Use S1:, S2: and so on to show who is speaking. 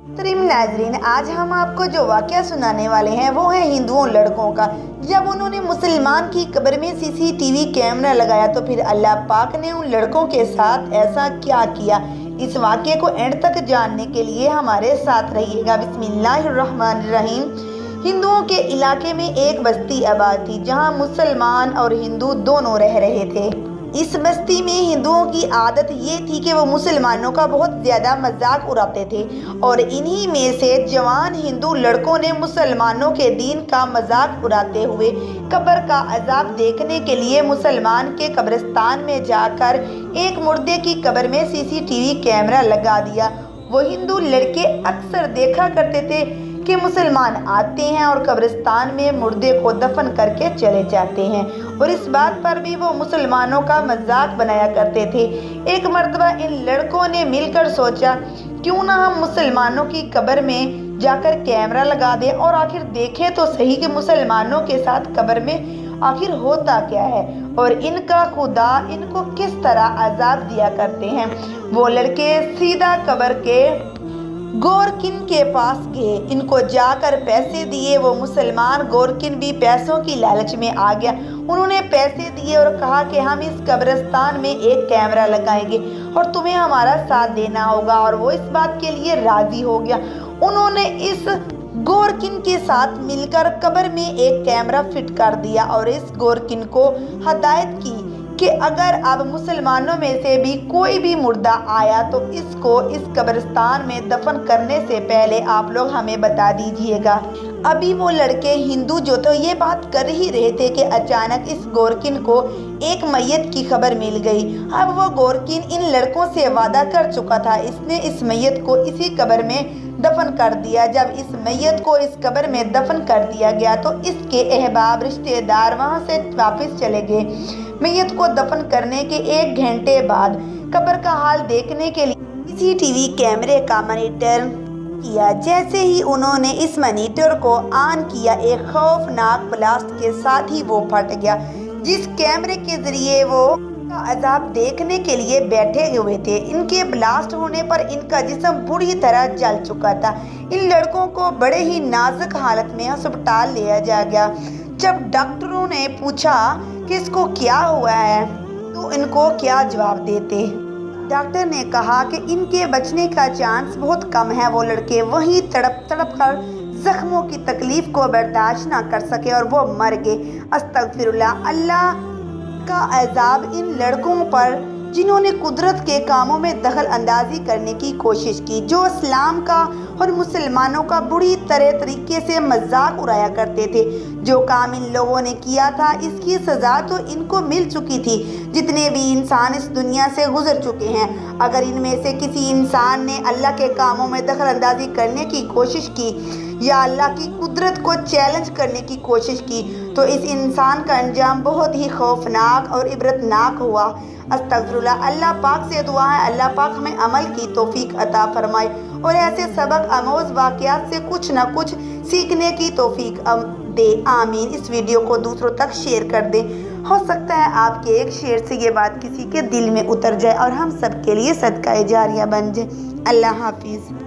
S1: तरीम नाजरीन, आज हम आपको जो वाक़या सुनाने वाले हैं वो है हिंदुओं लड़कों का। जब उन्होंने मुसलमान की कब्र में सीसीटीवी कैमरा लगाया तो फिर अल्लाह पाक ने उन लड़कों के साथ ऐसा क्या किया, इस वाक़े को एंड तक जानने के लिए हमारे साथ रहिएगा। बिस्मिल्लाहिर्रहमानिर्रहीम। हिंदुओं के इलाके में एक बस्ती आबाद थी जहां मुसलमान और हिंदू दोनों रह रहे थे। इस बस्ती में हिंदुओं की आदत ये थी कि वो मुसलमानों का बहुत ज़्यादा मजाक उड़ाते थे और इन्हीं में से जवान हिंदू लड़कों ने मुसलमानों के दीन का मजाक उड़ाते हुए कब्र का अजाब देखने के लिए मुसलमान के कब्रिस्तान में जाकर एक मुर्दे की कब्र में सीसीटीवी कैमरा लगा दिया। वो हिंदू लड़के अक्सर देखा करते थे कि मुसलमान आते हैं और कब्रिस्तान में मुर्दे को दफन करके चले जाते हैं और इस बात पर भी वो मुसलमानों का मजाक बनाया करते थे। एक मर्तबा इन लड़कों ने मिलकर सोचा, क्यों ना हम मुसलमानों की कब्र में जाकर कैमरा लगा दें और आखिर देखें तो सही कि मुसलमानों के साथ कब्र में आखिर होता क्या है और इनका खुदा इनको किस तरह अजाब दिया करते हैं। वो लड़के सीधा कब्र के गोरकिन के पास गए, इनको जाकर पैसे दिए। वो मुसलमान गोरकिन भी पैसों की लालच में आ गया। उन्होंने पैसे दिए और कहा कि हम इस कब्रिस्तान में एक कैमरा लगाएंगे और तुम्हें हमारा साथ देना होगा, और वो इस बात के लिए राजी हो गया। उन्होंने इस गोरकिन के साथ मिलकर कब्र में एक कैमरा फिट कर दिया और इस गोरकिन को हदायत की कि अगर अब मुसलमानों में से भी कोई भी मुर्दा आया तो इसको इस कब्रिस्तान में दफन करने से पहले आप लोग हमें बता दीजिएगा। अभी वो लड़के हिंदू जो तो ये बात कर ही रहे थे कि अचानक इस गोरकिन को एक मैयत की खबर मिल गई। अब वो गोरकिन इन लड़कों से वादा कर चुका था, इसने इस मैयत को इसी कब्र में दफन कर दिया। जब इस मैयत को इस कब्र में दफन कर दिया गया तो इसके अहबाब रिश्तेदार वहां से वापस चले गए। मैयत को दफन करने के 1 घंटे बाद कब्र का हाल देखने के लिए सीसीटीवी कैमरे का मॉनिटर किया। जैसे ही उन्होंने इस मॉनिटर को ऑन किया, एक खौफनाक ब्लास्ट के साथ ही वो फट गया। जिस कैमरे के जरिए वो अजाब देखने के लिए बैठे हुए थे, इनके ब्लास्ट होने पर इनका जिस्म बुरी तरह जल चुका था। इन लड़कों को बड़े ही नाजुक हालत में अस्पताल ले जाया गया। जब डॉक्टरों ने पूछा कि इसको क्या हुआ है तो इनको क्या जवाब देते। डॉक्टर ने कहा कि इनके बचने का चांस बहुत कम है। वो लड़के वहीं तड़प तड़प कर जख्मों की तकलीफ को बर्दाश्त ना कर सके और वो मर गए। अस्तगफिरुल्लाह। अल्लाह का अजाब इन लड़कों पर जिन्होंने कुदरत के कामों में दखल अंदाजी करने की कोशिश की, जो इस्लाम का और मुसलमानों का बुरी तरह तरीके से मजाक उड़ाया करते थे। जो काम इन लोगों ने किया था इसकी सज़ा तो इनको मिल चुकी थी। जितने भी इंसान इस दुनिया से गुजर चुके हैं, अगर इनमें से किसी इंसान ने अल्लाह के कामों में दखल अंदाजी करने की कोशिश की या अल्लाह की कुदरत को चैलेंज करने की कोशिश की तो इस इंसान का अंजाम बहुत ही खौफनाक और इबरतनाक हुआ। अस्तगफिरुल्लाह। अल्लाह पाक से दुआ है अल्लाह पाक हमें अमल की तौफीक अता फरमाए और ऐसे सबक आमोज वाक़यात से कुछ न कुछ सीखने की तौफीक दे। आमीन। इस वीडियो को दूसरों तक शेयर कर दें। हो सकता है आपके एक शेयर से ये बात किसी के दिल में उतर जाए और हम सब के लिए सदका जारिया बन जाए। अल्लाह हाफिज़।